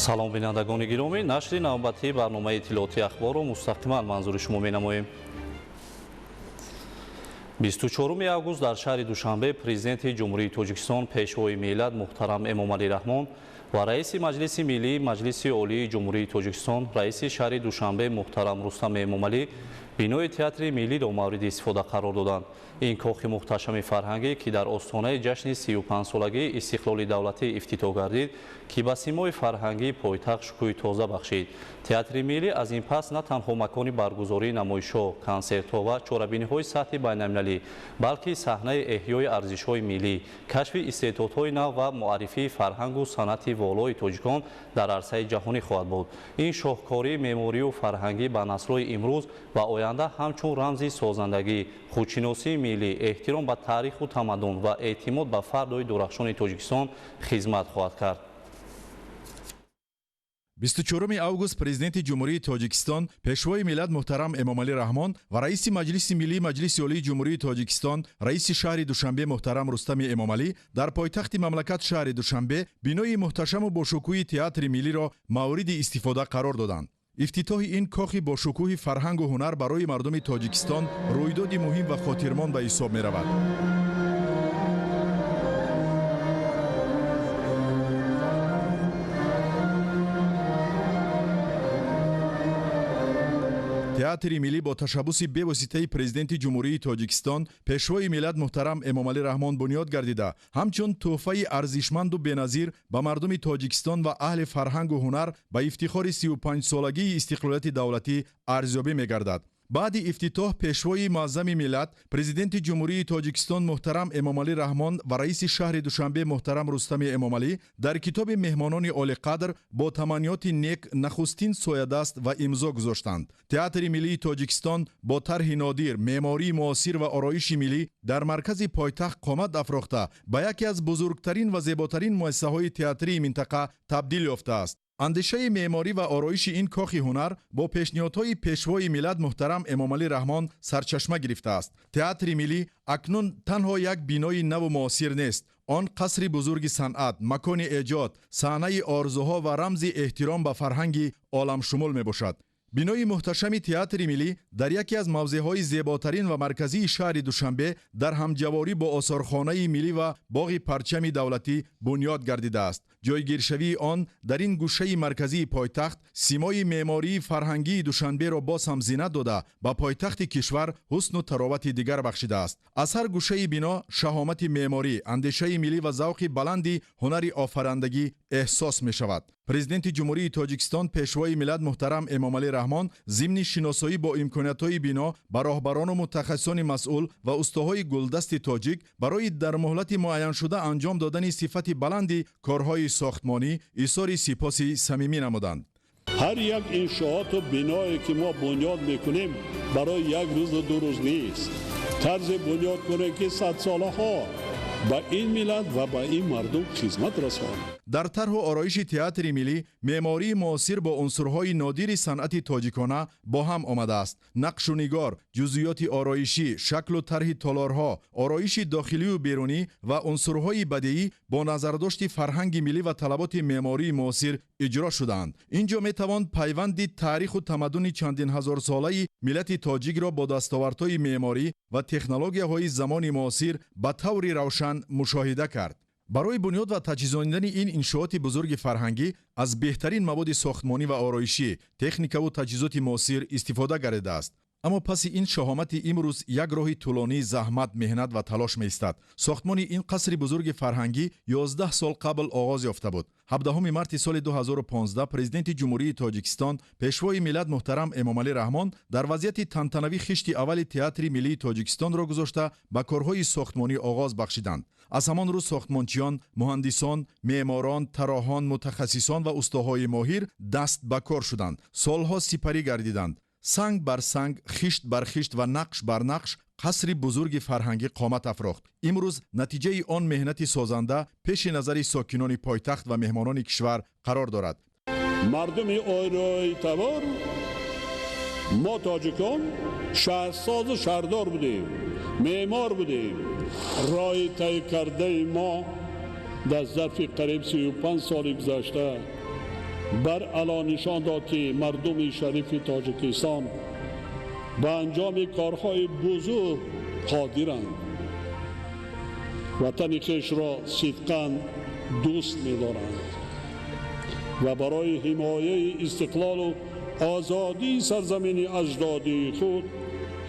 салом бинандагони гиромӣ, нашри навбатии барномаи иттилооти ахборро мустақиман манзури шумо менамоем. 24 август дар шаҳри Душанбе президенти ҷумҳурии Тоҷикистон пешвои миллат муҳтарам Эмомалӣ Раҳмон ва раиси Маҷлиси Миллии Маҷлиси Олии Ҷумҳурии Тоҷикистон, раиси шаҳри Душанбе муҳтарам Рустам Эмомалӣ бинои театри миллиро мавриди истифода қарор доданд. Ин кохи муҳташами фарҳангӣ, ки дар остонаи ҷашни 35-солагии истиқлоли давлатӣ ифтитоҳ гардид, ки ба симои фарҳангии пойтахт шукӯҳи тоза бахшид. Театри миллӣ аз ин пас на танҳо макони баргузории намоишҳо, консертҳо ва чорабиниҳои сатҳи байналмилалӣ, балки саҳнаи эҳёи арзишҳои миллӣ, кашфи истеъдодҳои нав ва муаррифии фарҳангу санъати волои тоҷикон дар арсаи ҷаҳонӣ хоҳад буд. Ин шоҳкории меъморию фарҳангӣ ба наслҳои имрӯз ва оянда ҳамчун рамзи созандагӣ, худшиносии миллӣ, эҳтиром ба таъриху тамаддун ва эътимод ба фардои дурахшони Тоҷикистон хизмат хоҳад кард. 24 август президенти ҷумҳурии Тоҷикистон, пешвои миллат муҳтарам Эмомалӣ Раҳмон ва раиси Маҷлиси Миллии Маҷлиси Олии Ҷумҳурии Тоҷикистон, раиси шаҳри Душанбе муҳтарам Рустами Эмомалӣ дар пойтахти мамлакат шаҳри Душанбе бинои муҳташаму бошукӯҳи театри миллиро мавриди истифода қарор доданд. ифтитоҳи ин кохи бошукӯҳи фарҳангу ҳунар барои мардуми Тоҷикистон рӯйдоди муҳим ва хотирмон ба ҳисоб меравад. театри миллӣ бо ташаббуси бевоситаи президенти ҷумҳурии Тоҷикистон, пешвои миллат муҳтарам Эмомалӣ Раҳмон бунёд гардида, ҳамчун тӯҳфаи арзишманду беназир ба мардуми Тоҷикистон ва аҳли фарҳангу ҳунар ба ифтихори 35-солагии истиқлолияти давлатӣ арзёбӣ мегардад. баъди ифтитоҳ пешвои муаззами миллат, президенти ҷумҳурии Тоҷикистон муҳтарам Эмомалӣ Раҳмон ва раиси шаҳри Душанбе муҳтарам Рустами Эмомалӣ дар китоби меҳмонони олиқадр бо таманниёти нек нахустин соядаст ва имзо гузоштанд. театри миллии Тоҷикистон бо тарҳи нодир, меъмории муосир ва ороиши миллӣ дар маркази пойтахт қомат афрохта ба яке аз бузургтарин ва зеботарин муассисаҳои театрии минтақа табдил ёфтааст. андешаи меъморӣ ва ороиши ин кохи ҳунар бо пешниҳодҳои пешвои миллат муҳтарам Эмомалӣ Раҳмон сарчашма гирифтааст. театри миллӣ акнун танҳо як бинои наву муосир нест, он қасри бузурги санъат, макони эҷод, саҳнаи орзуҳо ва рамзи эҳтиром ба фарҳанги оламшумул мебошад. бинои муҳташами театри миллӣ дар яке аз мавзеъҳои зеботарин ва марказии шаҳри Душанбе дар ҳамҷаворӣ бо осорхонаи миллӣ ва боғи парчами давлатӣ бунёд гардидааст. ҷойгиршавии он дар ин гӯшаи марказии пойтахт симои меъмории фарҳангии Душанберо боз ҳам зинат дода ба пойтахти кишвар ҳусну таровати дигар бахшидааст. аз ҳар гӯшаи бино шаҳомати меъморӣ, андешаи миллӣ ва завқи баланди ҳунари офарандагӣ эҳсос мешавад. президенти ҷумҳурии Тоҷикистон, пешвои миллат муҳтарам Эмомалӣ Раҳмон зимни шиносоӣ бо имкониятҳои бино ба роҳбарону мутахассисони масъул ва устоҳои гулдасти тоҷик барои дар муҳлати муайяншуда анҷом додани сифати баланди корҳои сохтмонӣ изҳори сипоси самимӣ намуданд. ҳар як иншооту биное ки мо бунёд мекунем барои як рӯзу ду рӯз нест. тарзе бунёд кунем ки садсолаҳо ба ин миллат ва ба ин мардум хизмат расонад. дар тарҳу ороиши театри миллӣ меъмории муосир бо унсурҳои нодири санъати тоҷикона бо ҳам омадааст. нақшу нигор, ҷузъиёти ороишӣ, шаклу тарҳи толорҳо, ороиши дохилию берунӣ ва унсурҳои бадеӣ бо назардошти фарҳанги миллӣ ва талаботи меъмории муосир иҷро шудаанд. ин ҷо метавон пайванди таъриху тамаддуни чандин ҳазорсолаи миллати тоҷикро бо дастовардҳои меъморӣ ва технологияҳои замони муосир ба таври равшан мушоҳида кард. барои бунёд ва таҷҳизонидани ин иншооти бузурги фарҳангӣ аз беҳтарин маводи сохтмонӣ ва ороишӣ, техникаву таҷҳизоти муосир истифода гардидааст. аммо паси ин шаҳомати имрӯз як роҳи тӯлонии заҳмат, меҳнат ва талош меистад. сохтмони ин қасри бузурги фарҳангӣ 11 сол қабл оғоз ёфта буд. 17 марти соли 2015 президенти ҷумҳурии Тоҷикистон, пешвои миллат муҳтарам Эмомалӣ Раҳмон дар вазъияти тантанавӣ хишти аввали театри миллии Тоҷикистонро гузошта ба корҳои сохтмонӣ оғоз бахшиданд. аз ҳамон рӯз сохтмончиён, муҳандисон, меъморон, тароҳон, мутахассисон ва устоҳои моҳир даст ба кор шуданд. солҳо сипарӣ гардиданд. санг бар санг, хишт бар хишт ва нақш бар нақш қасри бузурги фарҳангӣ қомат афрохт. имрӯз натиҷаи он меҳнати созанда пеши назари сокинони пойтахт ва меҳмонони кишвар қарор дорад. мардуми оилаи тавор мо тоҷикон шаҳрсозу шаҳрдор будем, меъмор будем. роҳи тай кардаи мо дар зарфи қариб 35 соли гузашта بر علا نشان داد که مردم شریف تاجیکستان به انجام کارهای بزرگ قادرند. وطن خویش را صدقاً دوست می‌دارند و برای حمایت استقلال و آزادی سرزمین اجدادی خود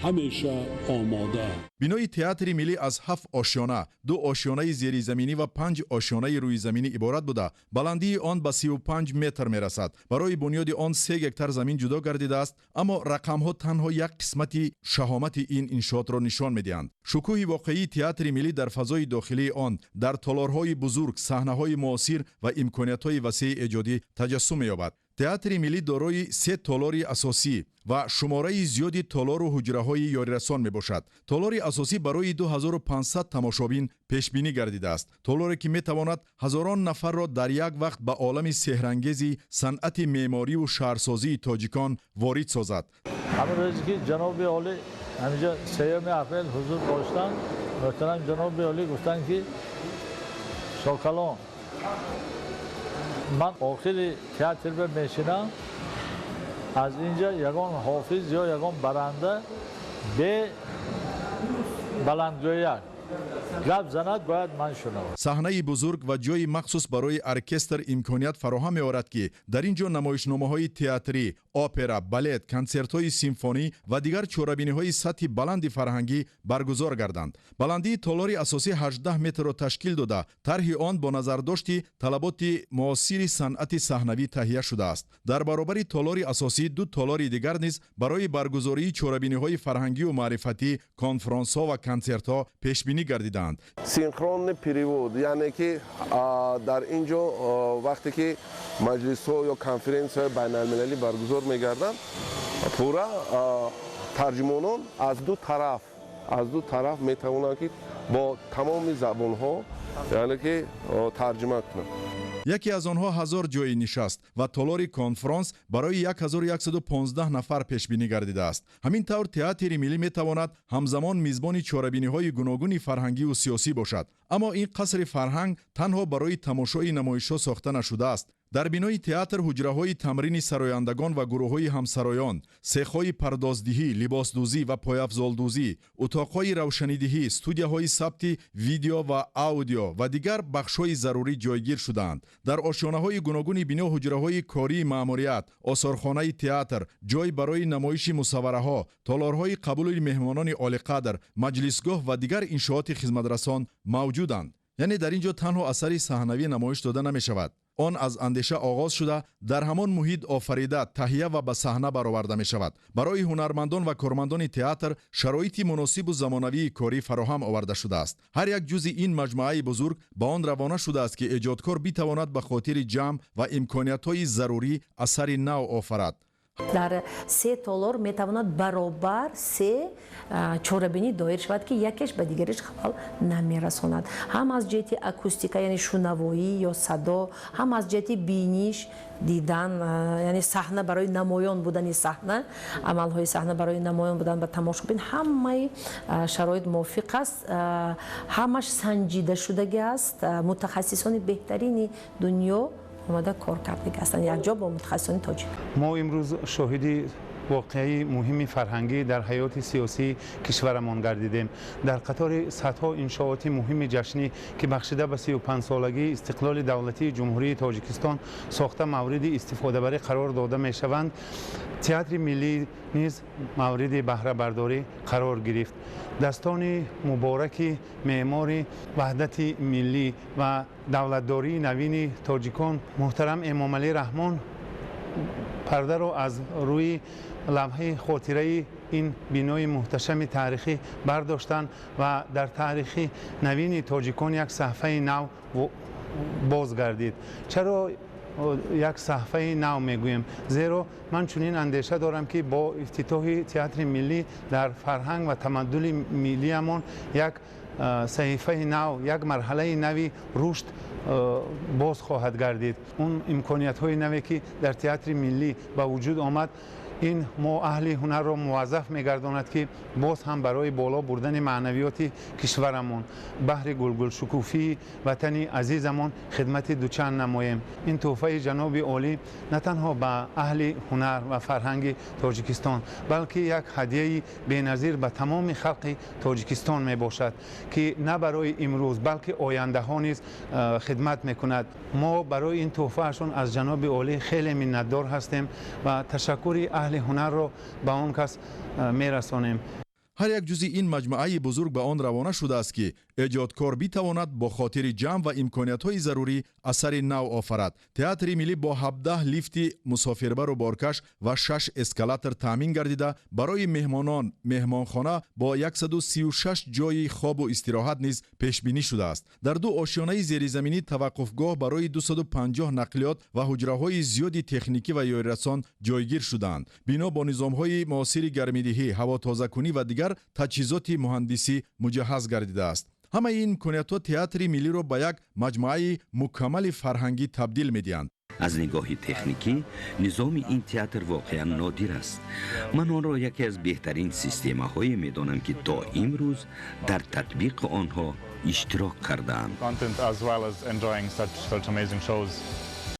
همیشه آماده. بینای تئاتر ملی از 7 آشیانه، 2 آشیانه زیرزمینی و 5 آشیانه روی زمینی عبارت بوده. بلندی آن به 35 متر میرسد. برای بنیاد آن 3 هکتار زمین جدا گردیده است، اما رقم ها تنها یک قسمتی شهامت این انشاءات را نشان میدهند. شکوه واقعی تئاتر ملی در فضای داخلی آن در تالارهای بزرگ، صحنه‌های معاصر و امکانیت‌های وسیع ایجادی تجسم می‌یابد. تئاتر ملی دارای 3 تالار اساسی و شماره زیادی تالار و حجره‌های یاریرسان میباشد. تالار اساسی برای 2500 تماشابین پیش بینی گردیده است. تالاری که میتواند هزاران نفر را در یک وقت به عالم سحرانگیز صنعت معماری و شهرسازی تاجیکان وارد سازد. همون روزی که جناب عالی همینجا 3 اپریل حضور داشتن، محترم جناب عالی گفتن که شاکلان من آخر تئاتر میشینم، از اینجا یگان حافظ یا یگان برنده به بلندگویک گپ زند باید من شنوم. صحنه بزرگ و جای مخصوص برای ارکستر امکانیت فراهم می‌آورد که در اینجا نمایشنامه‌های تئاتری، اپرا، بالت، کنسرت‌های سیمفونی و دیگر چوربینی‌های سطح بلند فرهنگی برگزار گردند. بلندی تالار اساسی 18 متر را تشکیل داده، طرح آن با نظرداشت طلبات معاصر صنعت صحنوی تهیه شده است. در برابر تالار اساسی 2 تالار دیگر نیز برای برگزاری چوربینی‌های فرهنگی و معرفتی، کنفرانس‌ها و کنسرت‌ها پیش بینی گردیدند. سینخرون پریود یعنی که در اینجا وقتی که مجلس‌ها یا کنفرانس‌های بین‌المللی برگزار می‌گردند، پورا ترجمانان از دو طرف می‌توانند که با تمام زبان‌ها یعنی که ترجمه کنند. یکی از آنها 1000 جای نشست و تالار کنفرانس برای 1115 نفر پیش بینی گردیده است. همین طور تئاتر ملی میتواند همزمان میزبان چاره‌بینی‌های گوناگون فرهنگی و سیاسی باشد. اما این قصر فرهنگ تنها برای تماشای نمایش‌ها ساخته نشده است. در بینای تئاتر حجره‌های تمرین سرایندگان و گروه‌های همسرایان، سیخ‌های پردازدهی، لباسدوزی و پایافزالدوزی، اتاق‌های روشنیدهی، استودیوهای ثبت ویدیو و آودیو و دیگر بخش‌های ضروری جایگیر شدند. در آشیانه‌های گوناگون بنا حجره‌های کاری مأموریت، آثارخانه تئاتر، جای برای نمایش مصوره‌ها، تالارهای قبول مهمانان عالی‌قدر، مجلسگاه و دیگر انشاءات خدمترسان موجودند. یعنی در اینجا تنها اثری صحنوی نمایش داده نمی‌شود. آن از اندیشه آغاز شده در همان محیط آفریده، تهیه و به صحنه برآورده می شود. برای هنرمندان و کارمندان تئاتر شرایط مناسب و زمانوی کاری فراهم آورده شده است. هر یک جزء این مجموعه بزرگ به آن روانه شده است که ایجادکار بتواند به خاطر جمع و امکانیت‌های ضروری اثر نو آفرد. در 3 تالار میتواند برابر 3 چوربینی دایر شود که یکیش به دیگرش خلل نمیرساند. هم از جهت اکوستیکا یعنی شنوایی یا صدا، هم از جهت بینیش دیدن یعنی صحنه برای نمایان بودن صحنه، عملهای صحنه برای نمایان بودن به تماشابین، همه شرایط موافق است. همش سنجیده شدگی است. متخصصان بهترین دنیا اومده کار کرده هستند یک جا با متخصصان تاجیک. ما امروز شاهدی واقعی مهمی فرهنگی در حیات سیاسی کشورمان گردیدیم. در قطار صدها انشاءات مهم جشنی که بخشیده به 35 سالگی استقلال دولتی جمهوری تاجیکستان ساخته مورد استفاده بری قرار داده می شوند. تئاتر ملی نیز مورد بهره برداری قرار گرفت. دستان مبارک معمار وحدت ملی و دولتداری نوین تاجیکان محترم امام علی رحمان پرده را از روی لمحه خاطره این بینای محتشم تاریخی برداشتند و در تاریخ نوین تاجیکان یک صفحه نو بازگردید. چرا یک صفحه نو میگویم؟ زیرا من چنین اندیشه دارم که با افتتاح تئاتر ملی در فرهنگ و تمدن ملیمان یک صحیفه نو، یک مرحله نوی رشد باز خواهد گردید. اون امکانیت های نوی که در تئاتر ملی به وجود آمد این ما اهل هنر رو موظف میگرداند که باز هم برای بالا بردن معنویات کشورمون بهر گلگل شکوفی وطن عزیزمون خدمت دوچند نماییم. این تحفه جناب عالی نه تنها به اهل هنر و فرهنگ تاجیکستان بلکه یک هدیه بی‌نظیر به تمام خلق تاجیکستان می باشد که نه برای امروز بلکه آینده ها نیز خدمت میکند. ما برای این تحفهشون از جناب عالی خیلی منتدار هستیم و تشکر اهل هنر رو به آن کس میرسانیم. هر یک جزء این مجموعه بزرگ به آن روانه شده است که ایجادکار بتواند با خاطر جمع و امکانیت‌های ضروری اثر نو آفرد. تئاتر ملی با 17 لیفت مسافربر و بارکش و 6 اسکالاتر تامین گردیده برای مهمانان مهمانخانه با 136 جای خواب و استراحت نیز پیش بینی شده است. در دو آشیانه زیرزمینی توقفگاه برای 250 نقلیات و حجره‌های زیادی تکنیکی و یاریرسان جایگیر شدند. بنا با نظام‌های معاصر گرمیدهی، هوا تازه‌کنی و دیگر تجهیزات مهندسی مجهز گردیده است. همه این امکانیت‌ها تئاتر ملی را به یک مجموعه مکمل فرهنگی تبدیل می‌دهند. از نگاه تکنیکی نظام این تئاتر واقعا نادر است. من آن را یکی از بهترین سیستم‌هایی می‌دانم که تا امروز در تطبیق آنها اشتراک کرده‌اند.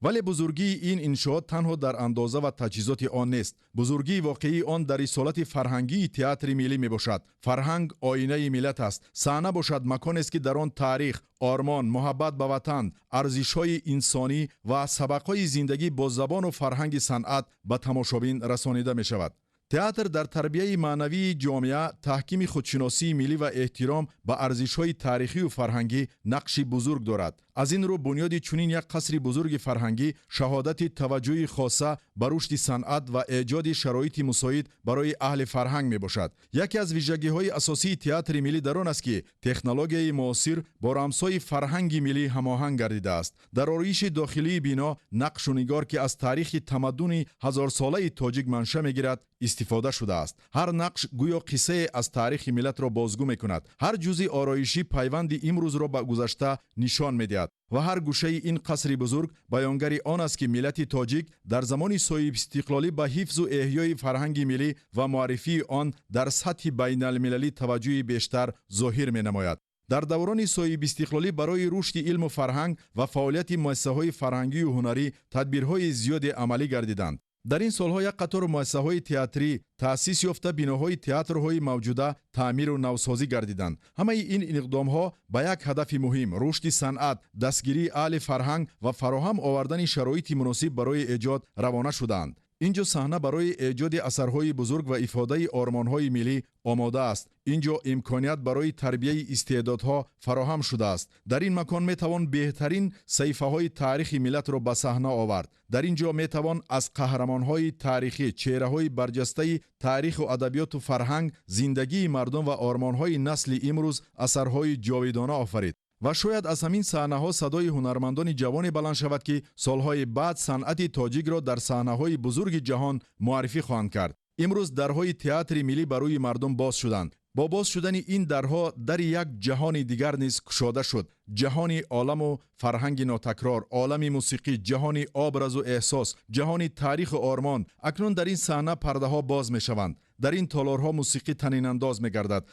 ولی بزرگی این انشاءات تنها در اندازه و تجهیزات آن نیست. بزرگی واقعی آن در اصالت فرهنگی تئاتر ملی می باشد. فرهنگ آینه ملت است. صحنه باشد مکان است که در آن تاریخ، آرمان، محبت به وطن، ارزش‌های انسانی و سبق‌های زندگی با زبان و فرهنگ صنعت به تماشابین رسانیده می شود. تئاتر در تربیه معنوی جامعه، تحکیم خودشناسی ملی و احترام به ارزش‌های تاریخی و فرهنگی نقشی بزرگ دارد. از این رو بنیاد چنین یک قصر بزرگ فرهنگی شهادت توجه خاصه به رشد صنعت و ایجاد شرایط مساعد برای اهل فرهنگ می باشد. یکی از ویژگی‌های اساسی تئاتر ملی در آن است که تکنولوژی معاصر با رمزهای فرهنگ ملی هماهنگ گردیده است. در آرایش داخلی بنا نقش و نگار که از تاریخ تمدن هزار ساله تاجیک منشأ می‌گیرد استفاده شده است. هر نقش گویا قصه از تاریخ ملت را بازگو می‌کند. هر جزء آرایشی پیوند امروز را به گذشته نشان می‌دهد. و هر گوشه این قصر بزرگ بیانگر آن است که ملت تاجیک در زمان صاحب استقلالی به حفظ و احیای فرهنگ ملی و معرفی آن در سطح بین المللی توجه بیشتر ظاهر می نماید. در دوران صاحب استقلالی برای رشد علم و فرهنگ و فعالیت مؤسسه‌های فرهنگی و هنری تدبیرهای زیاد عملی گردیدند. در این سالها یک قطار مؤسسه‌های تئاتری تأسیس یافته بناهای تئاترهای موجوده تعمیر و نوسازی گردیدند. همه این اقدام‌ها به یک هدف مهم، رشد صنعت، دستگیری اهل فرهنگ و فراهم آوردن شرایط مناسب برای ایجاد روانه شدند. اینجا صحنه برای ایجاد اثرهای بزرگ و افاده آرمان‌های ملی آماده است. اینجا امکانیت برای تربیت استعدادها فراهم شده است. در این مکان میتوان بهترین صحیفه‌های تاریخ ملت را به صحنه آورد. در اینجا میتوان از قهرمان‌های تاریخی، چهره‌های برجسته تاریخ و ادبیات و فرهنگ، زندگی مردم و آرمان‌های نسل امروز اثرهای جاودانه آفرید. و شاید از همین صحنه‌ها صدای هنرمندان جوان بلند شود که سالهای بعد صنعت تاجیک را در صحنه‌های بزرگ جهان معرفی خواهند کرد. امروز درهای تئاتر ملی برای مردم باز شدند. با باز شدن این درها در یک جهان دیگر نیز گشاده شد. جهان عالم و فرهنگ ناتکرار، عالم موسیقی، جهان آبرز و احساس، جهان تاریخ و آرمان. اکنون در این صحنه پرده‌ها باز می‌شوند. در این تالارها موسیقی طنین انداز می‌گردد.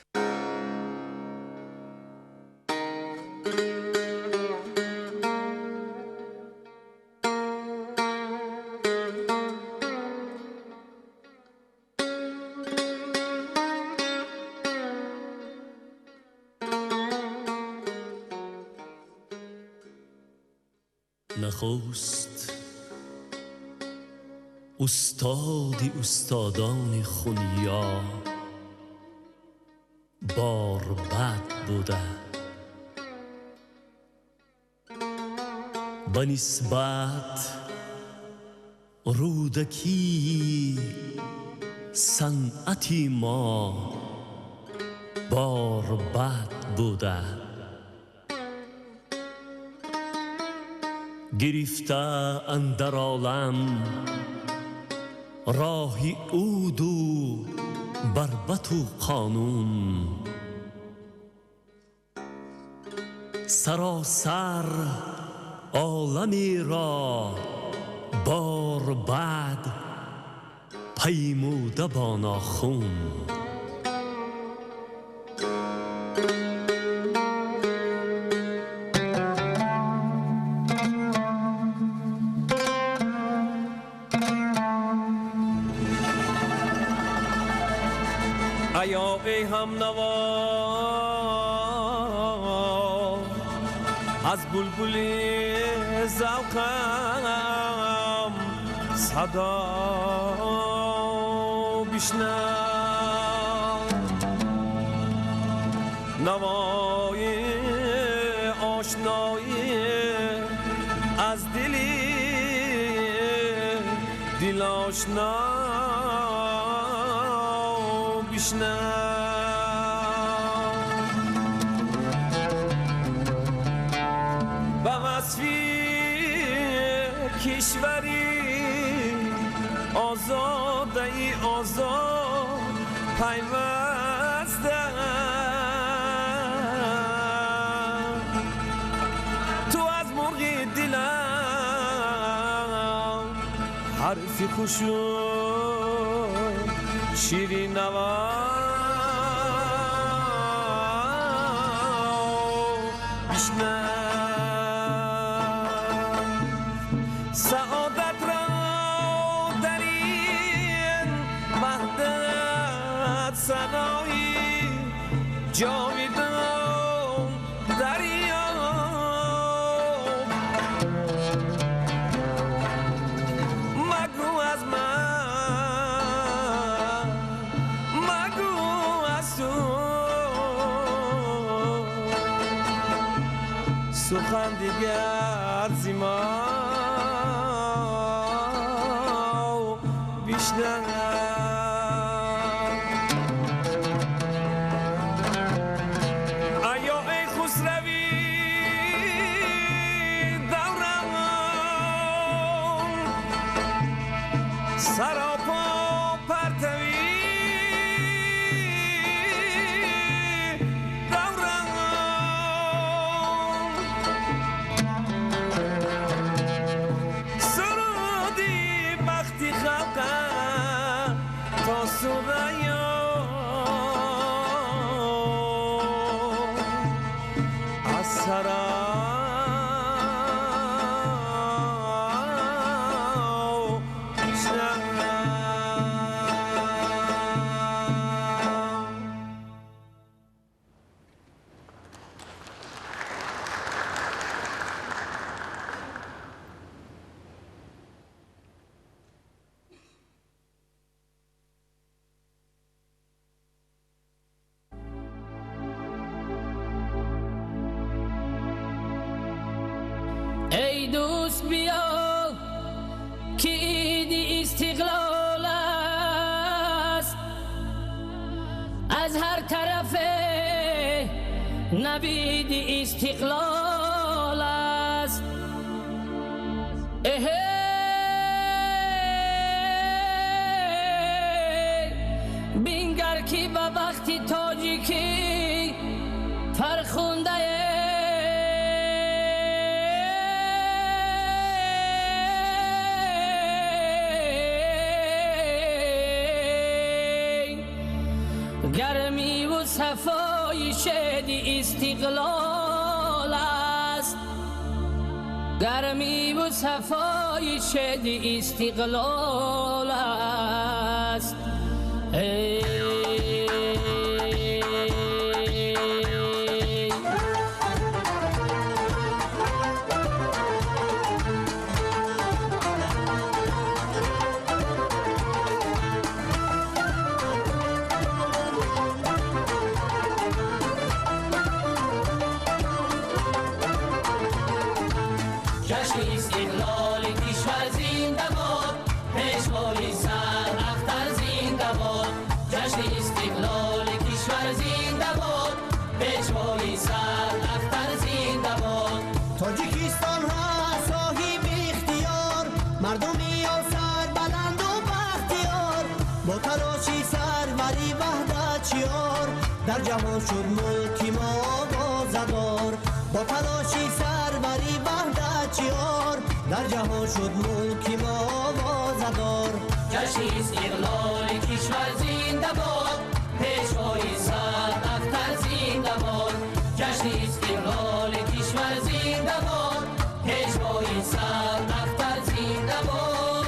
نخست استادی استادان خونیا بار بد بوده به نسبت رودکی صنعتی ما بار بد بوده گرفته اندر عالم راهی عود و بربط و قانون سراسر عالمی را بار بد پیموده با ناخون. ایا ای هم نوا از بلبلی ذوقم صدا بشنو، نوای آشنایی از دل آشنا بشنو. به وصفی کشوری آزاده ای آزاد پیوسته، تو از مرغ دلم حرفی خوشو شیرین نوا بشنو. سعادت را در این وحدت صدایی جاویدان دریا، مگو از من مگو از تو سخن دیگر زیما بیشتر. ایا ای خسروی دورم سراپا پرتوی دورم، سرودی بختی خلقم تا سریا از سرا ای دوست بیا که عید استقلال است، از هر طرف نوید استقلال است. بینگر که به وقتی تاجیکی فرخونده گرمی و صفای شد استقلال است، گرمی و صفای شد استقلال است. جشن استقلال کشور زنده باد، پیشوای سر اختر زنده باد. جشن استقلال کشور زنده باد، پیشوای سر اختر زنده باد. تاجیکستان ها صاحب اختیار، مردمی سر بلند و بختیار، با تلاشی سروری وحدت شیار، در جهان شد ملک ما آوازدار. با تلاشی سروری وحدت شیار، در جهان شد ملک ما آوازدار. ندار. جشن استقلال کشور زنده باد، پیشوای صد اختر زنده باد. جشن استقلال کشور زنده باد، پیشوای صد اختر زنده باد.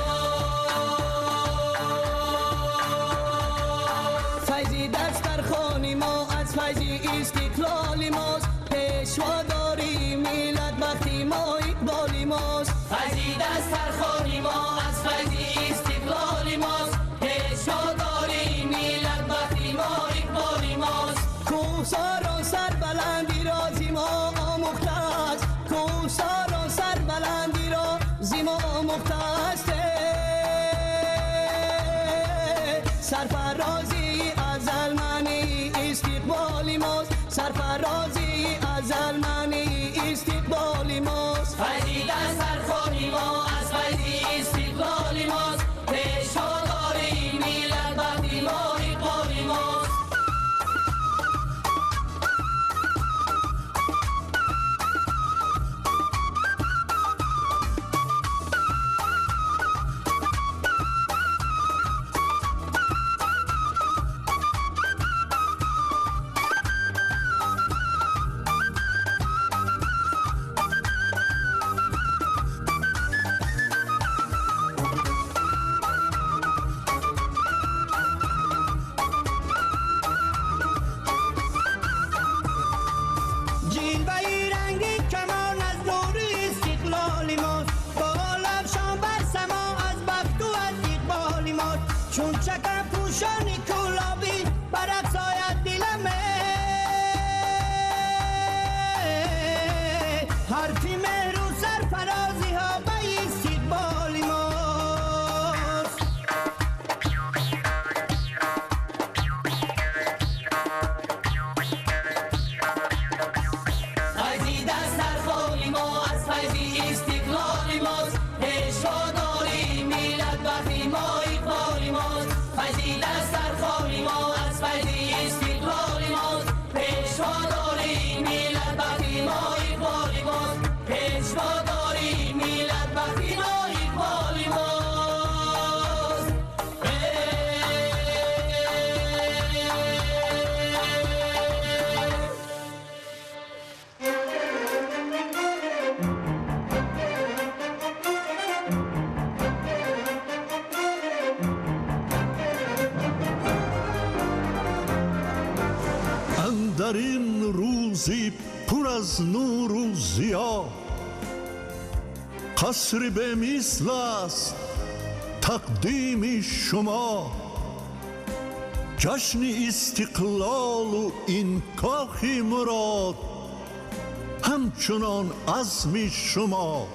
فیضی دست در خانی ما از فیضی استقلال ماست، پیشوا داری میلاد وقتی ما اقبال ماست. فیضی دست در خانی ما از فیضی استقلال ماست، پیشوا داری میلاد وقتی ما اقبال ماست. کوهسار و سربلندی را زیما آموخته است، کوهسار و سربلندی را زیما آموخته است. سرفرازی از المانی استقبال ماست، سرفرازی از المانی استقبال ماست. فیضی دست در خانی ما از فیضی استقلال ماست، پیشوا داری میلاد وقتی ما اقبال ماست. جلوه‌ای رنگی کمان از نور استقلال ماست، بال افشان بر سما از بخت و از اقبال ماست. چون چکر پوشان کلابی برافزاید دلم، حرفی مهر و سرفرازی ها به استقبال ماست. فیضی دست در خانی ما از فیضی استقلال ماست، پیشوا داری میلاد وقتی ما اقبال ماست. فیضی دست در خانی ما از فیضی استقلال ماست، پیشوا داری میلاد وقتی ما اقبال ماست. پیشوا داری میلاد وقتی ما اقبال ماست. اندر این روزی پر از نور و ضیا، قصری به مثل است تقدیم شما. جشن استقلال و این کاخ مراد، همچنان عزم شما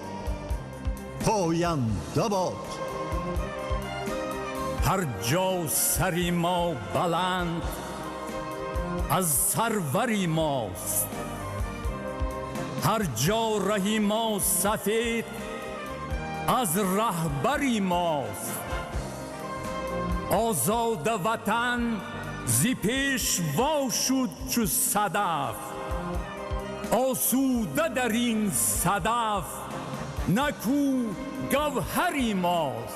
پاینده باد. هر جا سری ما بلند از سروری ماست، هر جا رهی ما سفید از رهبری ماست. آزاد وطن زی پیش وا شد چو صدف، آسوده در این صدف نکو گوهری ماست.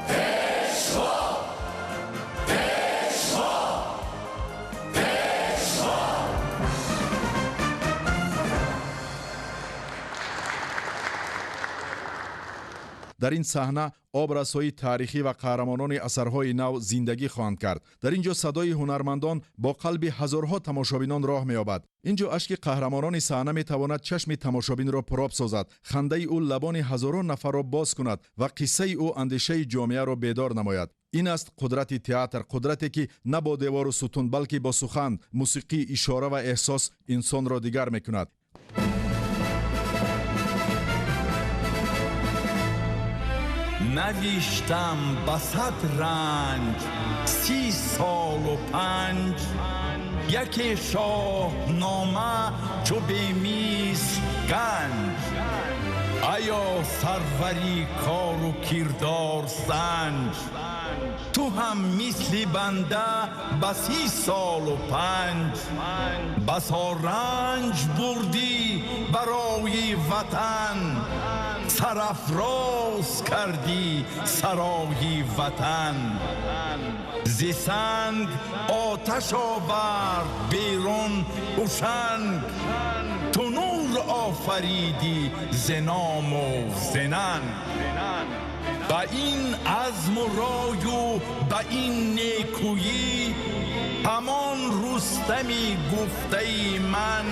پیشوا پیشوا پیشوا. در این صحنه образهای تاریخی و قهرمانان اثرهای نو زندگی خواهند کرد. در اینجا صدای هنرمندان با قلب هزارها تماشابینان راه می‌یابد. اینجا اشک قهرمانان صحنه می‌تواند چشم تماشابین را پرآب سازد، خنده او لبان هزاران نفر را باز کند و قصه او اندیشه جامعه را بیدار نماید. این است قدرت تئاتر، قدرتی که نه با دیوار و ستون بلکه با سخن، موسیقی، اشاره و احساس انسان را دیگر می‌کند. نوشتم به صد رنج 30 سال و 5 یک شاهنامه چو به میز گنج. ایا سروری کار و کردار سنج، تو هم مثل بنده به 30 سال و 5 بسا رنج بردی برای وطن. سرافراز کردی سرای وطن ز سنگ آتش آورد بیرون اوشنگ تو نور آفریدی ز نام و زنن به این عزم و رای و به این نیکویی همان رستمی گفته من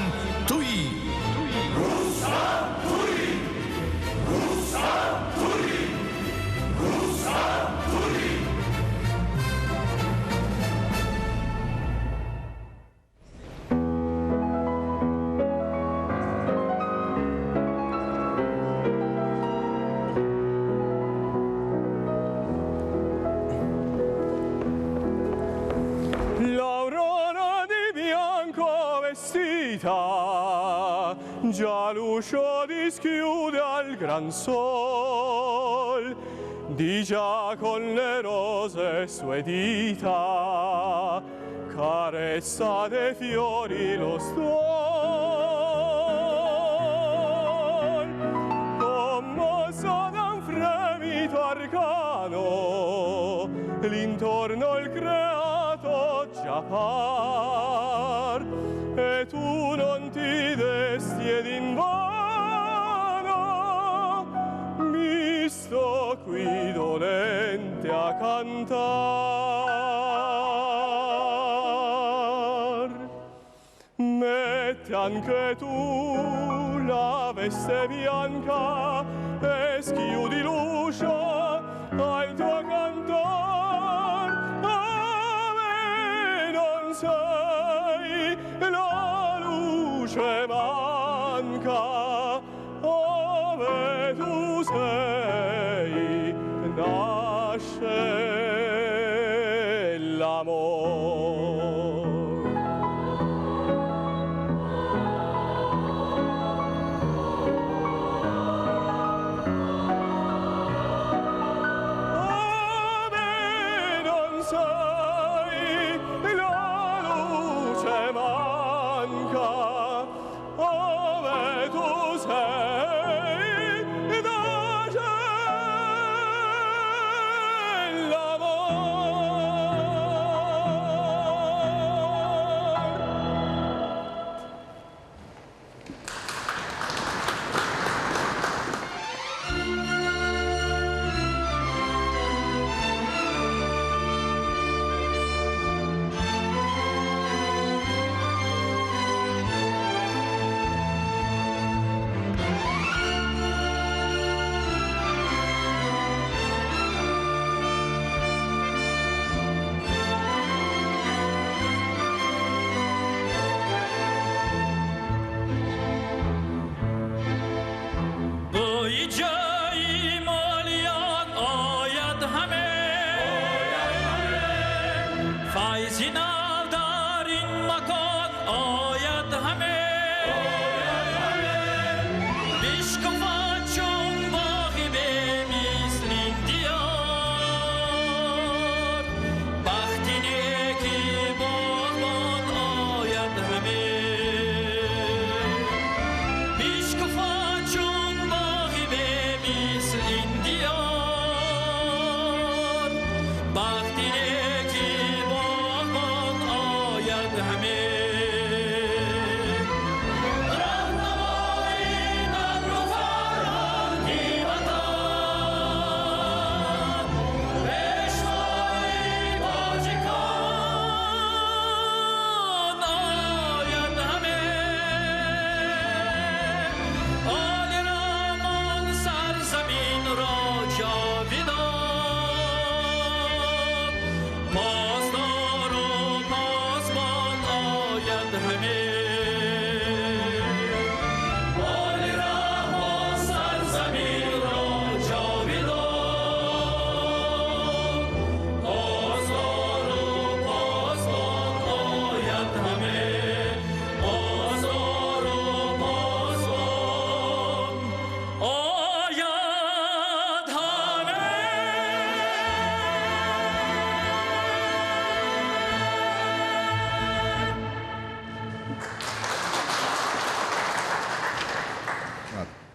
تویی رستم تویی رستم تویی رستم تویی Già l'uscio dischiude al gran sol, di già con le rose sue dita carezza dei fiori lo stuol, commosso da un fremito arcano, l'intorno il creato già par, e tu non ti desti ed invano mi sto qui dolente a cantar. Metti anche tu la veste bianca e schiudi l'uscio al tuo cantor, ove non sei la luce manca, ove tu sei nasce l'amor. Ove non sei la luce manca, ove tu sei nasce l'amor.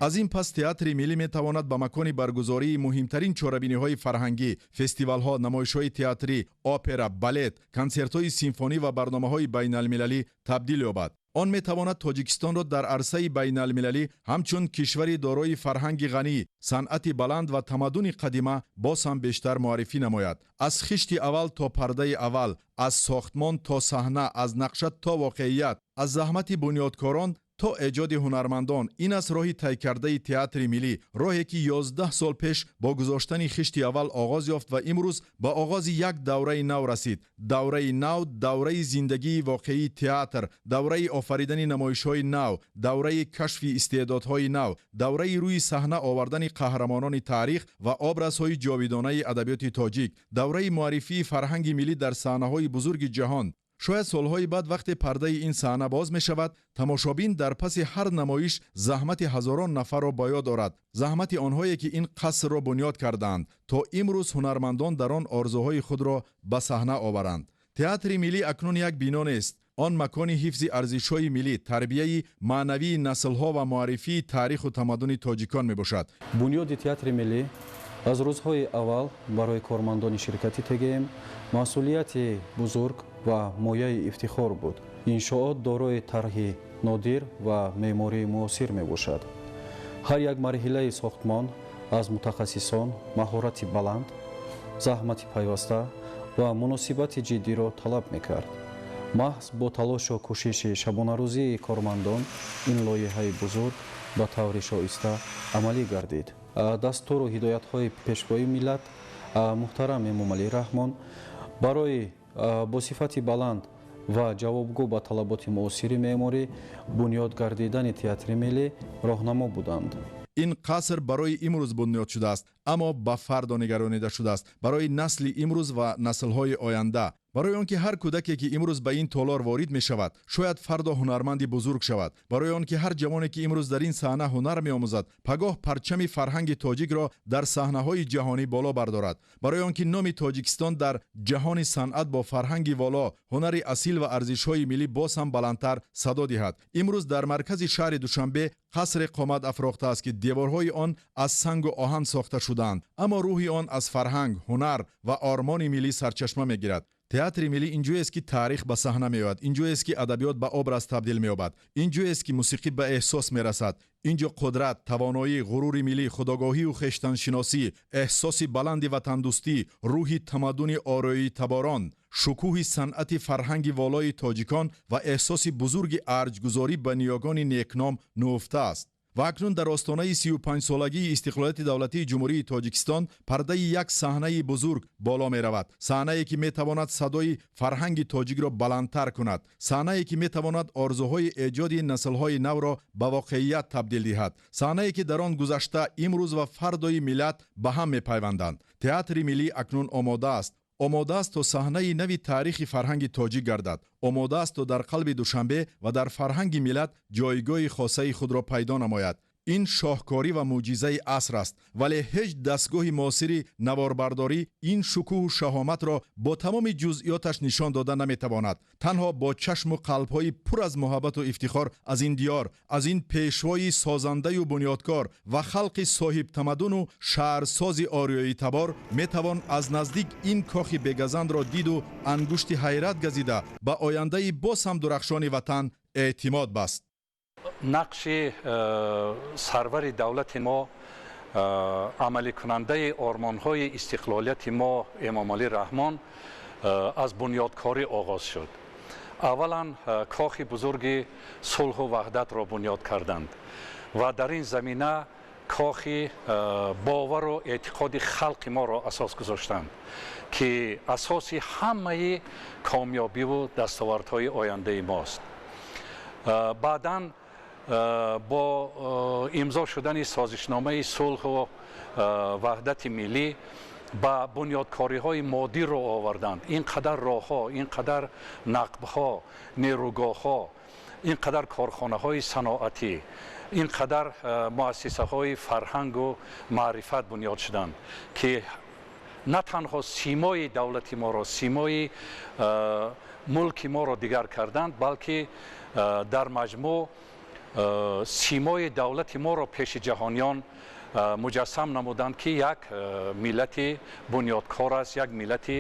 аз ин пас театри миллӣ метавонад ба макони баргузории муҳимтарин чорабиниҳои фарҳангӣ, фестивалҳо, намоишҳои театрӣ, опера, балет, консертҳои симфонӣ ва барномаҳои байналмилалӣ табдил ёбад. он метавонад тоҷикистонро дар арсаи байналмилалӣ ҳамчун кишвари дорои фарҳанги ғанӣ, санъати баланд ва тамаддуни қадима боз ҳам бештар муаррифӣ намояд. аз хишти аввал то пардаи аввал, аз сохтмон то саҳна, аз нақша то воқеият, аз заҳмати бунёдкорон то эҷоди ҳунармандон. ин аст роҳи тайкардаи театри миллӣ, роҳе ки 11 сол пеш бо гузоштани хишти аввал оғоз ёфт ва имрӯз ба оғози як давраи нав расид. давраи нав, давраи зиндагии воқеии театр, давраи офаридани намоишҳои нав, давраи кашфи истеъдодҳои нав, давраи рӯи саҳна овардани қаҳрамонони таърих ва образҳои ҷовидонаи адабиёти тоҷик, давраи муаррифии фарҳанги миллӣ дар саҳнаҳои бузурги ҷаҳон. шояд солҳои баъд вақте пардаи ин саҳна боз мешавад, тамошобин дар паси ҳар намоиш заҳмати ҳазорон нафарро ба ёд орад, заҳмати онҳое ки ин қасрро бунёд карданд, то имрӯз ҳунармандон дар он орзуҳои худро ба саҳна оваранд. театри миллӣ акнун як бино нест, он макони ҳифзи арзишҳои миллӣ, тарбияи маънавии наслҳо ва муаррифии таъриху тамаддуни тоҷикон мебошад. бунёди театри миллӣ аз рӯзҳои аввал барои кормандони ширкати ТГМ масъулияти бузург ва мояи ифтихор буд. иншоот дорои тарҳи нодир ва меъмории муосир мебошад. ҳар як марҳилаи сохтмон аз мутахассисон маҳорати баланд, заҳмати пайваста ва муносибати ҷиддиро талаб мекард. маҳз бо талошу кӯшиши шабонарӯзии кормандон ин лоиҳаи бузург ба таври шоиста амалӣ гардид. дастуру ҳидоятҳои пешвои миллат муҳтарам Эмомалӣ Раҳмон барои бо сифати баланд ва ҷавобгӯ ба талаботи муосири меъморӣ бунёд гардидани театри миллӣ роҳнамо буданд. ин қаср барои имрӯз бунёд шудааст, аммо ба фардо нигаронида шудааст, барои насли имрӯз ва наслҳои оянда, барои он ки ҳар кӯдаке ки имрӯз ба ин толор ворид мешавад, шояд фардо ҳунарманди бузург шавад, барои он ки ҳар ҷавоне ки имрӯз дар ин саҳна ҳунар меомӯзад, пагоҳ парчами фарҳанги тоҷикро дар саҳнаҳои ҷаҳонӣ боло бардорад, барои он ки номи Тоҷикистон дар ҷаҳони санъат бо фарҳанги воло, ҳунари асил ва арзишҳои миллӣ боз ҳам баландтар садо диҳад. имрӯз дар маркази шаҳри Душанбе қасре қомат афрохтааст ки деворҳои он аз сангу оҳан сохта шудаанд, аммо рӯҳи он аз фарҳанг, ҳунар ва ормони миллӣ сарчашма мегирад. театри миллӣ инҷоест ки таърих ба саҳна меояд, инҷоест ки адабиёт ба образ табдил меёбад, инҷоест ки мусиқӣ ба эҳсос мерасад. инҷо қудрат, тавоноӣ, ғурури миллӣ, худогоҳию хештаншиносӣ, эҳсоси баланди ватандӯстӣ, рӯҳи тамаддуни ороии таборон, шукӯҳи санъати фарҳанги волои тоҷикон ва эҳсоси бузурги арҷгузорӣ ба ниёгони некном нуфтааст. ва акнун дар остонаи 35-солагии истиқлолияти давлатии ҷумҳурии Тоҷикистон пардаи як саҳнаи бузург боло меравад. саҳнае ки метавонад садои фарҳанги тоҷикро баландтар кунад, саҳнае ки метавонад орзуҳои эҷоди наслҳои навро ба воқеият табдил диҳад, саҳнае ки дар он гузашта, имрӯз ва фардои миллат ба ҳам мепайванданд. театри миллӣ акнун омода аст. омода аст то саҳнаи нави таърихи фарҳанги тоҷик гардад. омода аст то дар қалби Душанбе ва дар фарҳанги миллат ҷойгоҳи хосаи худро пайдо намояд. ин шоҳкорӣ ва мӯъҷизаи аср аст, вале ҳеҷ дастгоҳи муосири наворбардорӣ ин шукӯҳу шаҳоматро бо тамоми ҷузъиёташ нишон дода наметавонад. танҳо бо чашму қалбҳои пур аз муҳаббату ифтихор аз ин диёр, аз ин пешвои созандаю бунёдкор ва халқи соҳибтамаддуну шаҳрсози ориёи табор метавон аз наздик ин кохи бегазандро диду ангушти ҳайрат газида ба ояндаи боз ҳам дурахшони ватан эътимод баст. нақши сарвари давлати мо, амаликунандаи ормонҳои истиқлолияти мо Эмомалӣ Раҳмон аз бунёдкорӣ оғоз шуд. аввалан кохи бузурги сулҳу ваҳдатро бунёд карданд ва дар ин замина кохи бовару эътиқоди халқи моро асос гузоштанд ки асоси ҳамаи комёбиву дастовардҳои ояндаи мост. баъдан бо имзо шудани созишномаи сулҳу ваҳдати миллӣ ба бунёдкориҳои моддиро оварданд. ин қадар роҳҳо, ин қадар нақбҳо, нерӯгоҳҳо, ин қадар корхонаҳои саноатӣ, ин қадар муассисаҳои фарҳангу маърифат бунёд шуданд ки на танҳо симои давлати моро, симои мулки моро дигар карданд, балки дар маҷмӯъ سیمای دولت ما را پیش جهانیان مجسم نمودند که یک ملت بنیادکار است، یک ملت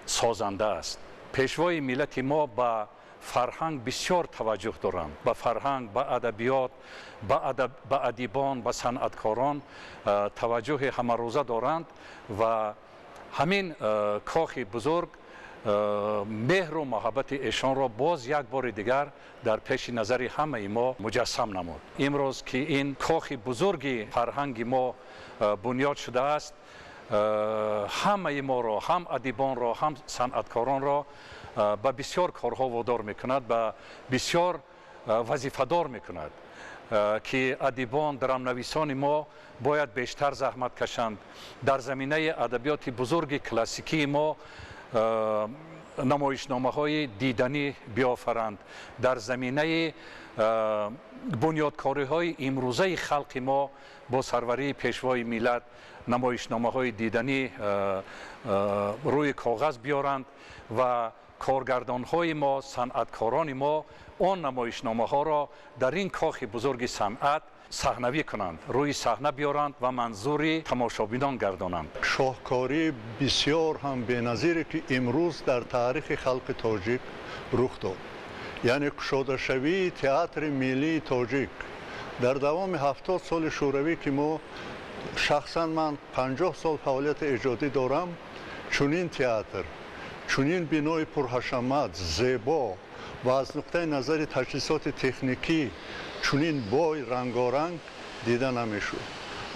سازنده است. پیشوای ملت ما به فرهنگ بسیار توجه دارند، به فرهنگ، به ادبیات، به ادیبان، به صنعتکاران توجه همه روزه دارند و همین کاخ بزرگ مهر و محبت ایشان را باز یک بار دیگر در پیش نظر همه ما مجسم نمود. امروز که این کاخ بزرگی فرهنگ ما بنیاد شده است، همه ما را، هم ادیبان را، هم صنعتکاران را به بسیار کارها وادار میکند، به بسیار وظیفه‌دار میکند که ادیبان، درام‌نویسان ما باید بیشتر زحمت کشند، در زمینه ادبیات بزرگ کلاسیکی ما نمایشنامه‌های دیدنی بیافرند، در زمینه بنیادکاری‌های امروزه خلق ما با سروری پیشوای ملت نمایشنامه‌های دیدنی روی کاغذ بیارند و کارگردان‌های ما، صنعتکاران ما آن نمایشنامه‌ها را در این کاخ بزرگ صنعت صحنوی کنند، روی صحنه بیارند و منظور تماشابینان گردانند. شاهکاری بسیار هم بی‌نظیری که امروز در تاریخ خلق تاجیک رخ داد، یعنی گشوده شوی تئاتر ملی تاجیک در دوام 70 سال شوروی که ما شخصا من 50 سال فعالیت ایجادی دارم، چنین تئاتر، چنین بنای پرحشمت، زیبا و از نقطه نظر تجهیزات تکنیکی چنین بای رنگارنگ دیده نمیشد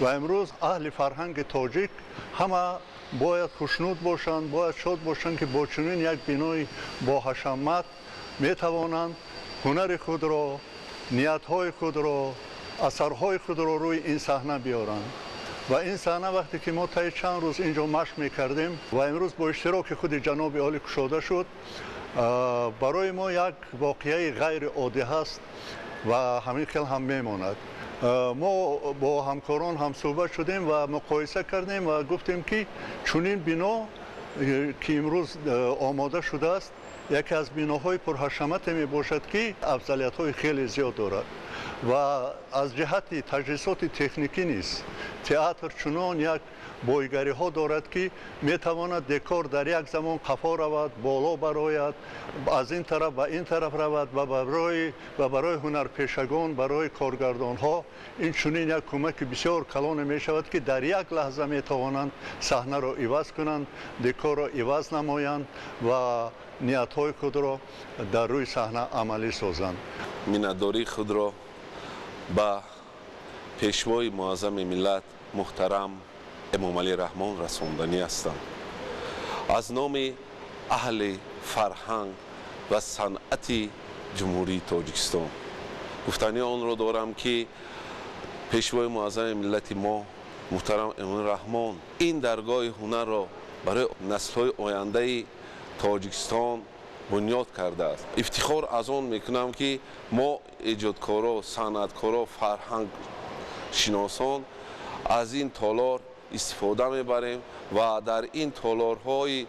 و امروز اهل فرهنگ تاجیک همه باید خوشنود باشند، باید شاد باشند که با چنین یک بنای با حشمت میتوانند هنر خود را، نیتهای خود را، اثرهای خود را روی این صحنه بیارند. و این صحنه وقتی که ما طی چند روز اینجا مشق میکردیم و امروز با اشتراک خود جناب عالی گشوده شد، برای ما یک واقعه غیر عادی هست و همین خیلی هم میماند. ما با همکاران هم صحبت شدیم و مقایسه کردیم و گفتیم که چنین بنا که امروز آماده شده است یکی از بناهای پرحشمت می باشد که افضلیت‌های خیلی زیاد دارد و از جهت تجهیزات تکنیکی نیست. تئاتر چنان یک بایگری ها دارد که می تواند دکور در یک زمان قفا رود، بالا برآید، از این طرف و این طرف رود و برای هنرپیشگان، برای کارگردان ها این چنین یک کمک بسیار کلان می شود که در یک لحظه می توانند صحنه را عوض کنند، دکور را عوض نمایند و نیت های خود را در روی صحنه عملی سازند. مینتداری خود را به پیشوای معظم ملت محترم امام علی رحمان رساندنی هستم. از نام اهل فرهنگ و صنعت جمهوری تاجیکستان گفتنی آن را دارم که پیشوای معظم ملت ما محترم امام رحمان این درگاه هنر را برای نسل‌های آینده تاجیکستان بنیاد کرده است. افتخار از آن میکنم که ما ایجادکارا، صنعتکارا، فرهنگ شناسان از این تالار استفاده میبریم و در این تالارهای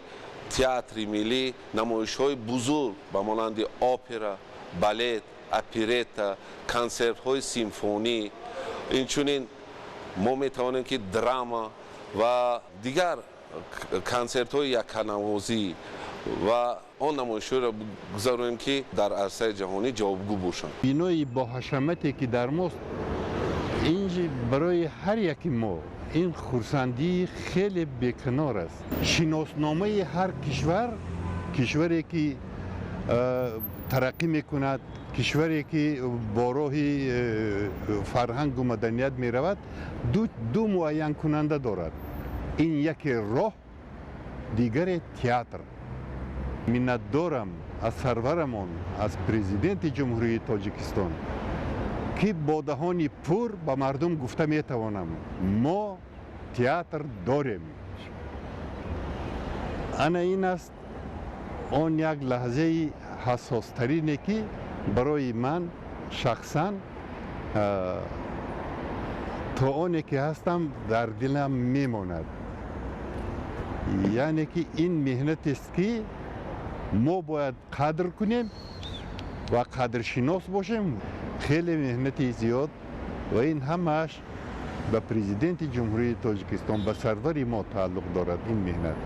تئاتر ملی نمایش‌های بزرگ به مانند اپرا، بالت، اپرتا، کنسرت‌های سیمفونی، اینچنین ما میتوانیم که دراما و دیگر کنسرت‌های یکنوازی و آن نمایش‌ها را بگذاریم که در عرصه جهانی جوابگو باشند. بینای با حشمتی که در ماست اینجا برای هر یکی ما این خرسندی خیلی بیکنار است. شناسنامه هر کشوری که ترقی میکند، کشوری که با راه فرهنگ و مدنیت میرود دو معین کننده دارد. این یکی راه، دیگر تئاتر. منت دارم از سرورمان، از پرزیدنت جمهوری تاجیکستان که با دهانی پر به مردم گفته میتوانم ما تئاتر داریم. انا این است آن یک لحظه حساس ترینه که برای من شخصا تا آنی که هستم در دلم میماند. یعنی که این مهنت است که ما باید قدر کنیم و قدرشناس باشیم. خیلی مهنتی زیاد و این همش به پرزیدنت جمهوری تاجیکستان به سردار ما تعلق دارد. این مهنت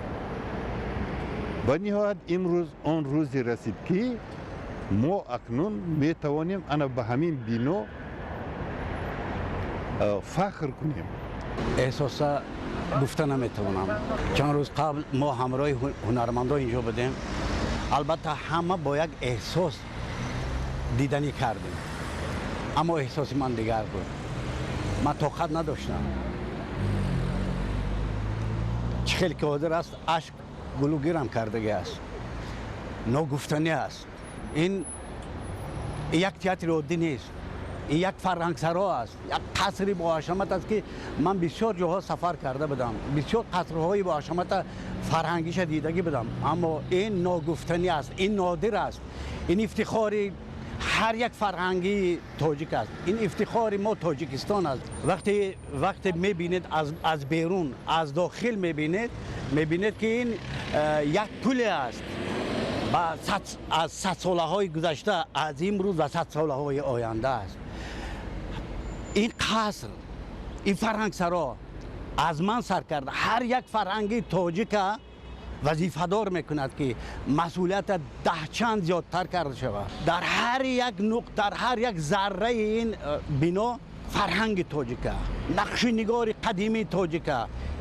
به نهایت امروز آن روزی رسید که ما اکنون می توانیم انا به همین بنا فخر کنیم. احساس گفته نمیتونم. چند روز قبل ما همراه هنرمندان اینجا بودیم. البته همه با یک احساس دیدنی کردیم، اما احساس من دیگر بود. من طاقت نداشتم. چه خیلی که حاضر است اشک گلوگیرم کردگی است، ناگفتنی است. این یک تئاتر عادی نیست، این یک فرهنگسرا است، یک قصری با حشمت است که من بسیار جاها سفر کرده بودم، بسیار قصرهای با حشمت فرهنگیش دیدگی بودم، اما این ناگفتنی است، این نادر است. این افتخاری هر یک فرهنگی تاجیک است. این افتخار ما تاجیکستان است. وقتی میبینید از بیرون از داخل میبینید که این یک پل است از 100 ساله های گذشته، از امروز و 100 ساله های آینده است. این قصر، این فرهنگ سرا از من سر کرده. هر یک فرهنگی تاجیک وظیفه‌دار میکند که مسئولیت 10 چند زیادتر کرده شود. در هر یک نقطه، در هر یک ذره این بنا فرهنگ تاجیکه، نقش نگار قدیمی تاجیکه،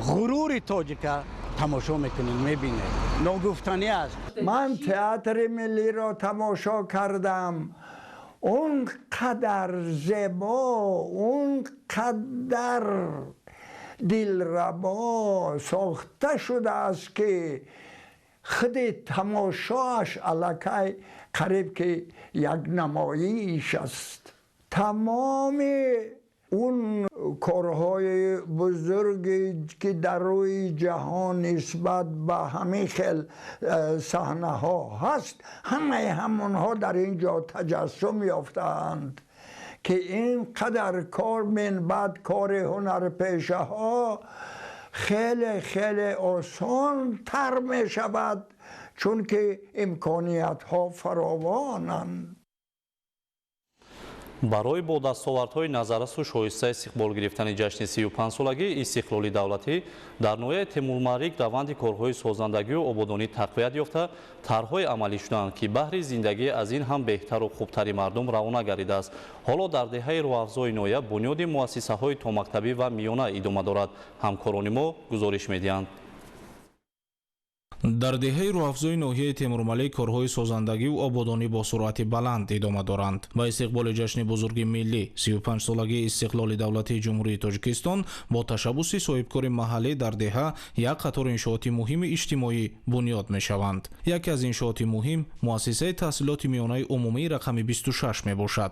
غرور تاجیکه تماشا میکنید، میبینید. ناگفتنی است. من تئاتر ملی را تماشا کردم. اون قدر زیبا، اون قدر دلربا ساخته شده است که خود تماشاش الکی قریب که یک نمایش است. تمام اون کارهای بزرگی که در روی جهان نسبت به همین خیل صحنه ها هست، همه همونها در اینجا تجسم یافتند که این قدر کار من بعد کار هنرپیشه ها خیلی خیلی آسان تر می شود، چون که امکانیت ها فراوانند. барои бо дастовардҳои назаррасу шоиста истиқбол гирифтани ҷашни 35-солагии истиқлоли давлатӣ дар ноҳияи Темурмаррик раванди корҳои созандагию ободонӣ тақвият ёфта, тарҳҳои амалӣ шуданд, ки баҳри зиндагӣ аз ин ҳам беҳтару хубтари мардум равона гардидааст. ҳоло дар деҳаи роҳафзои ноҳия бунёди муассисаҳои томактабӣ ва миёна идома дорад. ҳамкорони мо гузориш медиҳанд. дар деҳаи роҳафзои ноҳияи Темурмалик корҳои созандагӣ ва ободонӣ бо суръати баланд идома доранд. ба истиқболи ҷашни бузурги миллӣ 35-солагии истиқлоли давлатии ҷумҳурии Тоҷикистон бо ташаббуси соҳибкори маҳаллӣ дар деҳа як қатор иншооти муҳими иҷтимоӣ бунёд мешаванд. яке аз иншооти муҳим муассисаи таҳсилоти миёнаи умумии рақами 26 мебошад.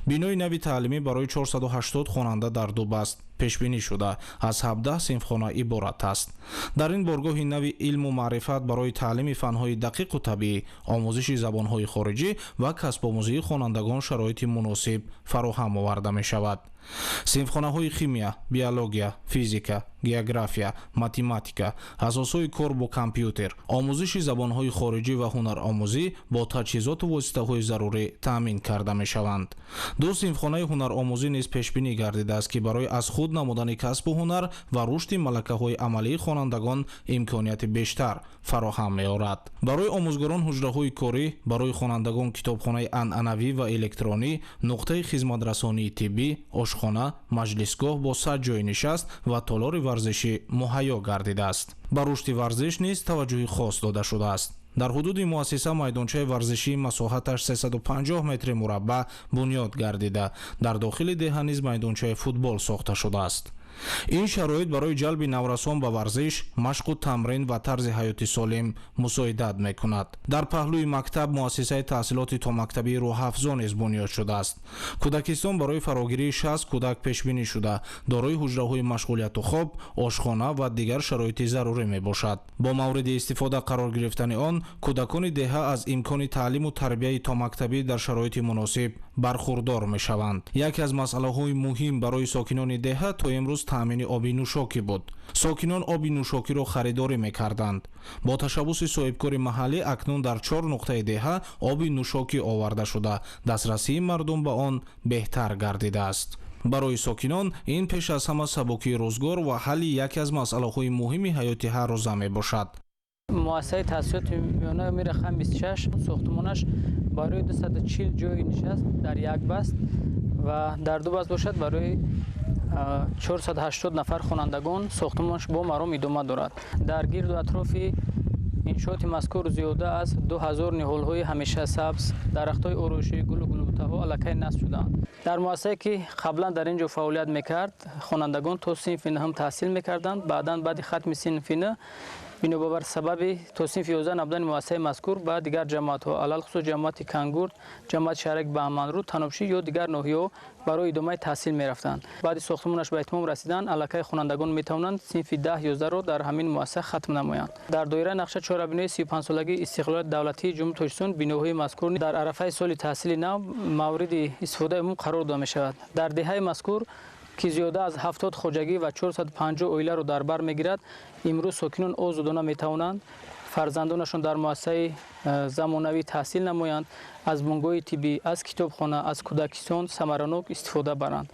бинои нави таълимӣ барои 480 хонанда дар Дуб аст. пешбинӣ шуда аз 17 синфхона иборат аст. дар ин боргоҳи нави илму маърифат барои таълими фанҳои дақиқу табиӣ, омӯзиши забонҳои хориҷӣ ва касбомӯзии хонандагон шароити муносиб фароҳам оварда мешавад. синфхонаҳои химия, биология, физика, география, математика, асосҳои кор бо компютер, омӯзиши забонҳои хориҷӣ ва ҳунаромӯзӣ бо таҷҳизоту воситаҳои зарурӣ таъмин карда мешаванд. ду синфхонаи ҳунаромӯзӣ низ пешбинӣ гардидааст, ки барои аз худ намудани касбу ҳунар ва рушди малакаҳои амалии хонандагон имконияти бештар фароҳам меорад. барои омӯзгорон ҳуҷраҳои корӣ, барои хонандагон китобхонаи анъанавӣ ва электронӣ, нуқтаи хизматрасонии тиббӣ, ошхона, маҷлисгоҳ бо 100 ҷойи нишаст ва толори варзишӣ муҳайё гардидааст. ба рушди варзиш низ таваҷҷӯҳи хос дода шудааст. дар ҳудуди муассиса майдончаи варзишӣ масоҳаташ 350 метри мураббаъ бунёд гардида, дар дохили деҳа низ майдончаи футбол сохта шудааст. ин шароит барои ҷалби наврасон ба варзиш, машқу тамрин ва тарзи ҳаёти солим мусоидат мекунад. дар паҳлӯи мактаб муассисаи таҳсилоти томактабии роҳафзо низ бунёд шудааст. кӯдакистон барои фарогирии 60 кӯдак пешбинӣ шуда, дорои ҳуҷраҳои машғулияту хоб, ошхона ва дигар шароити зарурӣ мебошад. бо мавриди истифода қарор гирифтани он, кӯдакони деҳа аз имкони таълиму тарбияи томактабӣ дар шароити муносиб бархурдор мешаванд. Яке аз масъалаҳои муҳим барои сокинони деҳа то имрӯз таъмини оби нӯшокӣ буд. Сокинон оби нӯшокиро харидорӣ мекарданд. Бо ташаббуси соҳибкори маҳаллӣ акнун дар 4 нуқтаи деҳа оби нӯшокӣ оварда шуда дастрасии мардум ба он беҳтар гардидааст. барои сокинон ин пеш аз ҳама сабукии рӯзгор ва ҳалли яке аз масъалаҳои муҳими ҳаёти ҳар рӯза мебошад. муассисаи таъсисоти миёнаи умуми рақам 26 сохтмонаш барои 240 ҷои нишаст дар як баст ва дар ду баст бошад барои 480 нафар хонандагон сохтмонаш бо маром идома дорад. Дар гирду атрофи иншооти мазкур зиёда аз 2000 ниҳолҳои ҳамеша сабз, дарахтҳои орӯшии гулу гулбутаҳо аллакай насб шуданд. Дар муассисае ки қаблан дар ин ҷо фаъолият мекард, хонандагон то синфи ҳам таҳсил мекарданд. Баъдан баъди хатми синфи бинобар сабаби то синфи 11 набудани муассисаи мазкур ба дигар ҷамоатҳо алалхусус ҷамоати Кангурт, ҷамоати Шарак Баҳманрӯд, Танобшӣ ё дигар ноҳияҳо барои идомаи таҳсил мерафтанд. Баъди сохтмонаш ба итмом расидан аллакай хонандагон метавонанд синфи 10-11-ро дар ҳамин муассиса хатм намоянд. Дар доираи нақша чорабинои 35-солагии истиқлолияти давлатии Ҷумҳурии Тоҷикистон биноҳои мазкур дар арафаи соли таҳсили нав мавриди истифодаи умум қарор дода мешавад. Дар деҳаи мазкур ки зиёда аз 70 хоҷагӣ ва 450 оиларо дар бар мегирад, имрӯз сокинон озодона метавонанд фарзандонашон дар муассисаи замонавӣ таҳсил намоянд, аз бунгоҳи тиббӣ, аз китобхона, аз кӯдакистон самаранок истифода баранд.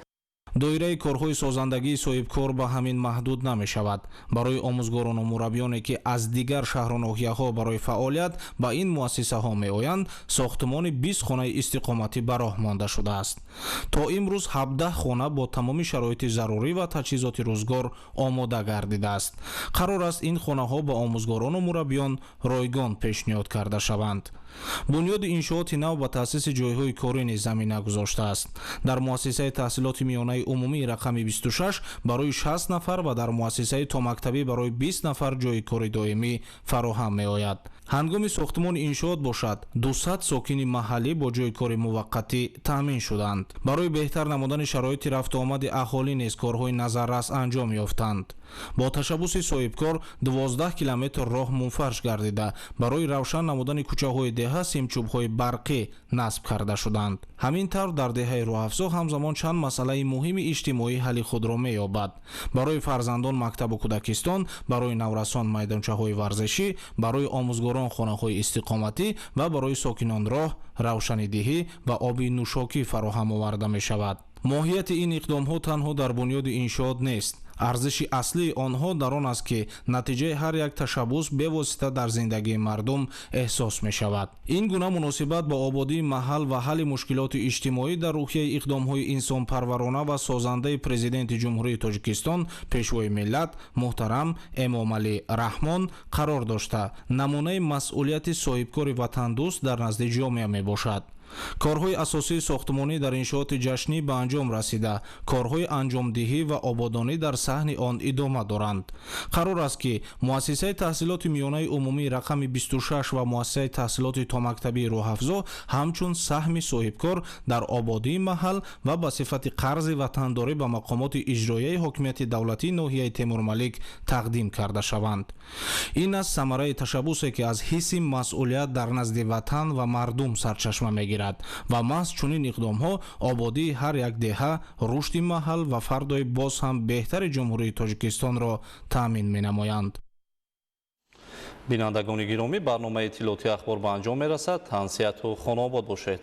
доираи корҳои созандагии соҳибкор ба ҳамин маҳдуд намешавад. Барои омӯзгорону мураббиёне ки аз дигар шаҳру ноҳияҳо барои фаъолият ба ин муассисаҳо меоянд, сохтмони 20 хонаи истиқоматӣ ба роҳ монда шудааст. То имрӯз 17 хона бо тамоми шароити зарурӣ ва таҷҳизоти рӯзгор омода гардидааст. қарор аст ин хонаҳо ба омӯзгорону мураббиён ройгон пешниҳод карда шаванд. бунёди иншооти нав ба таъсиси ҷойҳои корӣ низ замина гузоштааст. Дар муассисаи таҳсилоти миёнаи умумии рақами 26 барои 60 нафар ва дар муассисаи томактабӣ барои 20 нафар ҷои кори доимӣ фароҳам меояд. ҳангоми сохтмони иншоот бошад 200 сокини маҳаллӣ бо ҷои кори муваққатӣ таъмин шуданд. барои беҳтар намудани шароити рафту омади аҳолӣ низ корҳои назаррас анҷом ёфтанд. бо ташаббуси соҳибкор 12 километр роҳ мунфарш гардида барои равшан намудани кӯчаҳои деҳа симчӯбҳои барқӣ насб карда шуданд. ҳамин тавр дар деҳаи роҳафзо ҳамзамон чанд масъалаи муҳими иҷтимоӣ ҳалли худро меёбад. барои фарзандон мактабу кӯдакистон, барои наврасон майдончаҳои варзишӣ, барои омӯзгорон хонаҳои истиқоматӣ ва барои сокинон роҳ, равшанидиҳӣ ва оби нӯшокӣ фароҳам оварда мешавад. моҳияти ин иқдомҳо танҳо дар бунёди иншоот нест. арзиши аслии онҳо дар он аст ки натиҷаи ҳар як ташаббус бевосита дар зиндагии мардум эҳсос мешавад. ин гуна муносибат ба ободии маҳал ва ҳалли мушкилоти иҷтимоӣ дар рӯҳияи иқдомҳои инсонпарварона ва созандаи президенти ҷумҳурии Тоҷикистон пешвои миллат муҳтарам Эмомалӣ Раҳмон қарор дошта намунаи масъулияти соҳибкори ватандӯст дар назди ҷомеа мебошад. корҳои асосии сохтмонӣ дар иншооти ҷашнӣ ба анҷом расида, корҳои анҷомдиҳӣ ва ободонӣ дар саҳни он идома доранд. қарор аст ки муассисаи таҳсилоти миёнаи умумии рақами 26 ва муассисаи таҳсилоти томактабии роҳафзо ҳамчун саҳми соҳибкор дар ободии маҳал ва ба сифати қарзи ватандорӣ ба мақомоти иҷроияи ҳокимияти давлатии ноҳияи Темурмалик тақдим карда шаванд. ин аст самараи ташаббусе ки аз ҳисси масъулият дар назди ватан ва мардум сарчашма мегирад ва маҳз чунин иқдомҳо ободии ҳар як деҳа, рушди маҳал ва фардои боз ҳам беҳтари ҷумҳурии Тоҷикистонро таъмин менамоянд. бинандагони гиромӣ, барномаи иттилоъоти ахбор ба анҷом мерасад. ҳансияту хонобод бошед.